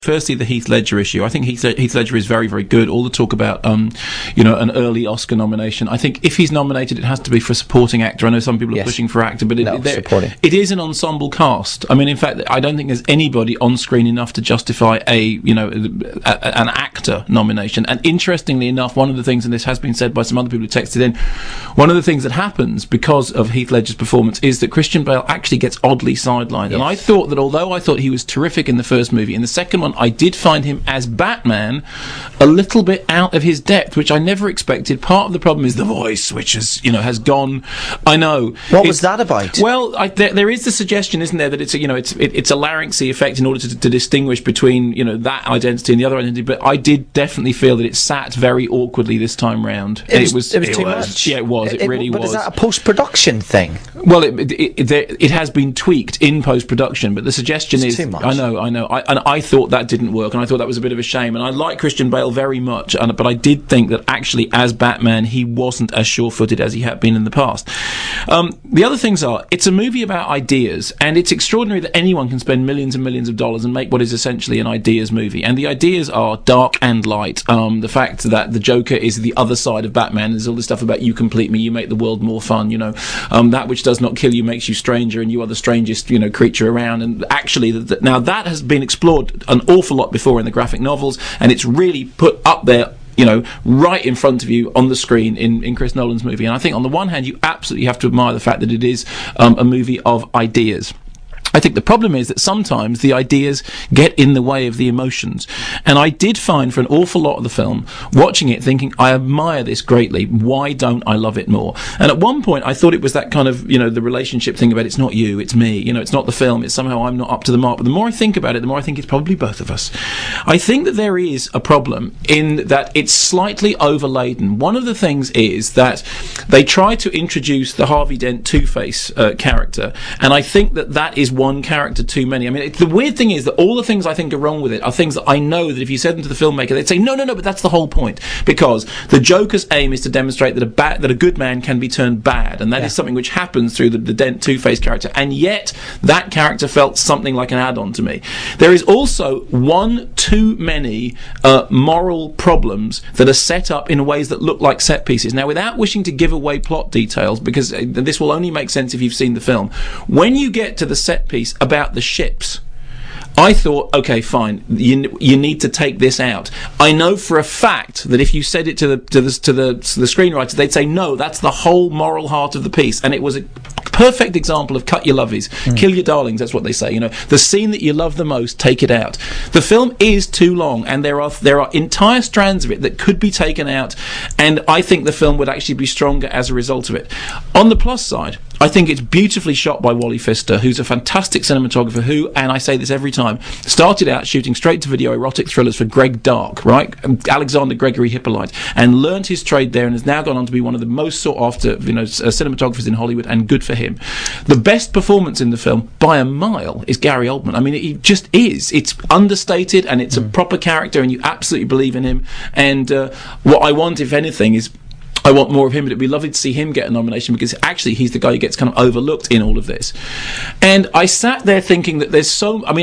Firstly, the Heath Ledger issue. I think Heath Ledger is very, very good. All the talk about, an early Oscar nomination. I think if he's nominated, it has to be for supporting actor. I know some people are pushing for actor, but it is an ensemble cast. I mean, in fact, I don't think there's anybody on screen enough to justify an actor nomination. And interestingly enough, one of the things, and this has been said by some other people who texted in, one of the things that happens because of Heath Ledger's performance is that Christian Bale actually gets oddly sidelined. Yes. And I thought that although I thought he was terrific in the first movie, in the second one, I did find him as Batman a little bit out of his depth, which I never expected. Part of the problem is the voice, which has gone. I know. What was that about? Well, there is the suggestion, isn't there, that it's a larynxy effect in order to distinguish between that identity and the other identity. But I did definitely feel that it sat very awkwardly this time round. It was too much. Yeah, it was. It really was. But is that a post-production thing? Well, it has been tweaked in post-production, but the suggestion is too much. I know. I thought that didn't work, and I thought that was a bit of a shame. And I like Christian Bale very much, but I did think that actually, as Batman, he wasn't as sure-footed as he had been in the past. The other things are, it's a movie about ideas, and it's extraordinary that anyone can spend millions and millions of dollars and make what is essentially an ideas movie. And the ideas are dark and light. The fact that the Joker is the other side of Batman. There's all this stuff about you complete me, you make the world more fun. That which does not kill you makes you stranger, and you are the strangest creature around. And actually, now that has been explored an awful lot before in the graphic novels, and it's really put up there right in front of you on the screen in Chris Nolan's movie. And I think on the one hand you absolutely have to admire the fact that it is a movie of ideas. I think the problem is that sometimes the ideas get in the way of the emotions. And I did find for an awful lot of the film, watching it, thinking, I admire this greatly. Why don't I love it more? And at one point, I thought it was that kind of, the relationship thing about it's not you, it's me. It's not the film. It's somehow I'm not up to the mark. But the more I think about it, the more I think it's probably both of us. I think that there is a problem in that it's slightly overladen. One of the things is that they try to introduce the Harvey Dent Two-Face character. And I think that is one character too many. I mean, the weird thing is that all the things I think are wrong with it are things that I know that if you said them to the filmmaker, they'd say, no, but that's the whole point. Because the Joker's aim is to demonstrate that a good man can be turned bad, and that is something which happens through the Dent Two-Face character, and yet that character felt something like an add-on to me. There is also one too many moral problems that are set up in ways that look like set pieces. Now, without wishing to give away plot details, because this will only make sense if you've seen the film, when you get to the set piece about the ships, I thought, okay, fine, you need to take this out. I know for a fact that if you said it to the screenwriters, they'd say, no, that's the whole moral heart of the piece. And it was a perfect example of cut your lovies, kill your darlings, that's what they say. The scene that you love the most, take it out. The film is too long, and there are entire strands of it that could be taken out, and I think the film would actually be stronger as a result of it. On the plus side, I think it's beautifully shot by Wally Pfister, who's a fantastic cinematographer who, and I say this every time, started out shooting straight-to-video erotic thrillers for Greg Dark, right? Alexander Gregory Hippolyte, and learned his trade there and has now gone on to be one of the most sought-after cinematographers in Hollywood, and good for him. The best performance in the film, by a mile, is Gary Oldman. I mean, he just is. It's understated, and it's a proper character, and you absolutely believe in him. And what I want, if anything, is I want more of him, but it'd be lovely to see him get a nomination, because actually he's the guy who gets kind of overlooked in all of this. And I sat there thinking that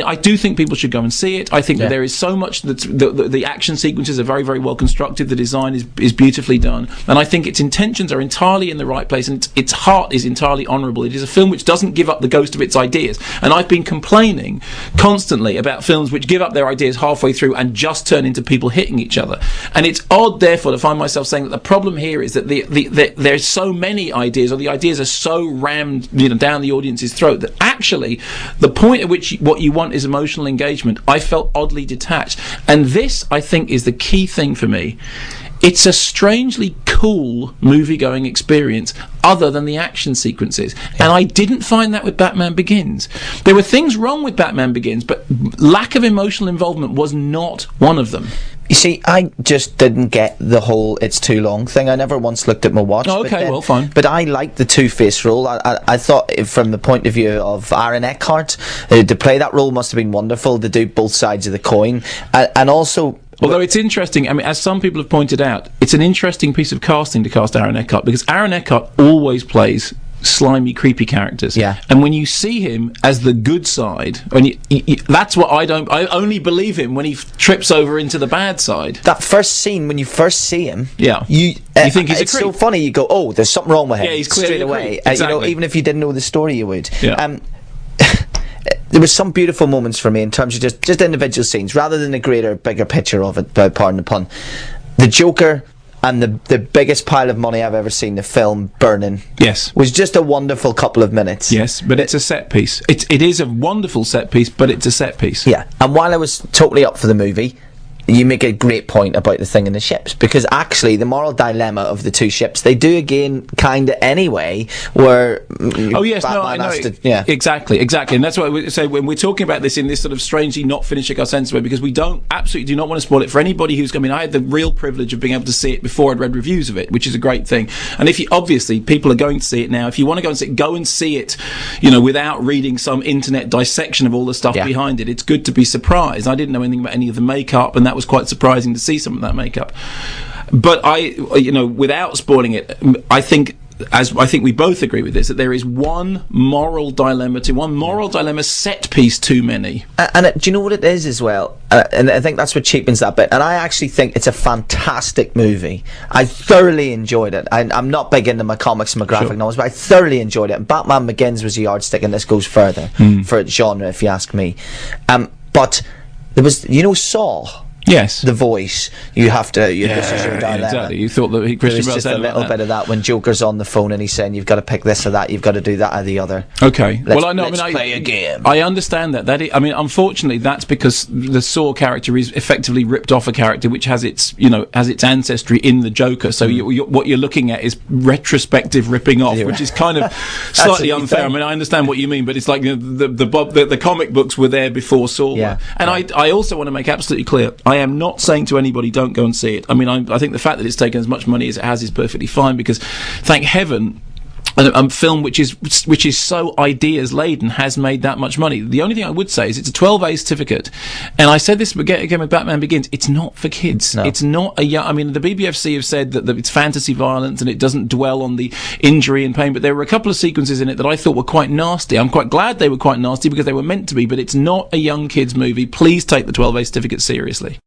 I do think people should go and see it. I think that there is so much that the action sequences are very, very well constructed. The design is beautifully done. And I think its intentions are entirely in the right place, and its heart is entirely honourable. It is a film which doesn't give up the ghost of its ideas. And I've been complaining constantly about films which give up their ideas halfway through and just turn into people hitting each other. And it's odd, therefore, to find myself saying that the problem here is that there's so many ideas, or the ideas are so rammed down the audience's throat, that actually the point at which what you want is emotional engagement, I felt oddly detached. And this, I think, is the key thing for me. It's a strangely cool movie-going experience other than the action sequences. And I didn't find that with Batman Begins. There were things wrong with Batman Begins, but lack of emotional involvement was not one of them. You see, I just didn't get the whole "it's too long" thing. I never once looked at my watch. Oh, okay, well, fine. But I liked the Two-Face role. I thought, from the point of view of Aaron Eckhart, to play that role must have been wonderful, to do both sides of the coin. And also... Although it's interesting, I mean, as some people have pointed out, it's an interesting piece of casting to cast Aaron Eckhart, because Aaron Eckhart always plays slimy, creepy characters. Yeah. And when you see him as the good side, that's what I only believe him when he trips over into the bad side. That first scene, when you first see him, you think he's a creep. It's so funny. You go, oh, there's something wrong with him. Yeah, he's clearly straight away. Exactly. You know, even if you didn't know the story, you would. Yeah. There was some beautiful moments for me in terms of just individual scenes, rather than the greater, bigger picture of it. Pardon the pun. The Joker and the biggest pile of money I've ever seen, the film burning. Yes. Was just a wonderful couple of minutes. Yes, but it's a set piece. It is a wonderful set piece, but it's a set piece. Yeah, and while I was totally up for the movie, you make a great point about the thing in the ships, because actually the moral dilemma of the two ships, they do again kind of anyway, where I know exactly, and that's why we say when we're talking about this in this sort of strangely not finishing our sentence way, because we absolutely do not want to spoil it for anybody who's coming. I had the real privilege of being able to see it before I'd read reviews of it, which is a great thing. And if you obviously people are going to see it now, if you want to go and see it, without reading some internet dissection of all the stuff behind it, it's good to be surprised. I didn't know anything about any of the makeup, and that was quite surprising to see some of that makeup. But without spoiling it, I think we both agree with this, that there is one moral dilemma set piece too many. And do you know what it is as well? And I think that's what cheapens that bit. And I actually think it's a fantastic movie. I thoroughly enjoyed it. I'm not big into my comics and my graphic novels, but I thoroughly enjoyed it. And Batman Begins was a yardstick, and this goes further for its genre, if you ask me. But there was, Saw. Yes, the voice. You have to. This is your dilemma. Exactly. You thought that Christian Bale just said a little bit of that when Joker's on the phone and he's saying you've got to pick this or that, you've got to do that or the other. Okay. Let's play a game. I understand that. Unfortunately, that's because the Saw character is effectively ripped off a character which has its ancestry in the Joker. So what you're looking at is retrospective ripping off, which is kind of slightly unfair. I understand what you mean, but it's like the comic books were there before Saw. Yeah. And I also want to make absolutely clear, I am not saying to anybody don't go and see it. I think the fact that it's taken as much money as it has is perfectly fine, because thank heaven a film which is so ideas laden has made that much money. The only thing I would say is it's a 12A certificate, and I said this again with Batman Begins, it's not for kids. No. It's not a young. The BBFC have said that it's fantasy violence and it doesn't dwell on the injury and pain, but there were a couple of sequences in it that I thought were quite nasty. I'm quite glad they were quite nasty because they were meant to be, but it's not a young kids movie. Please take the 12A certificate seriously.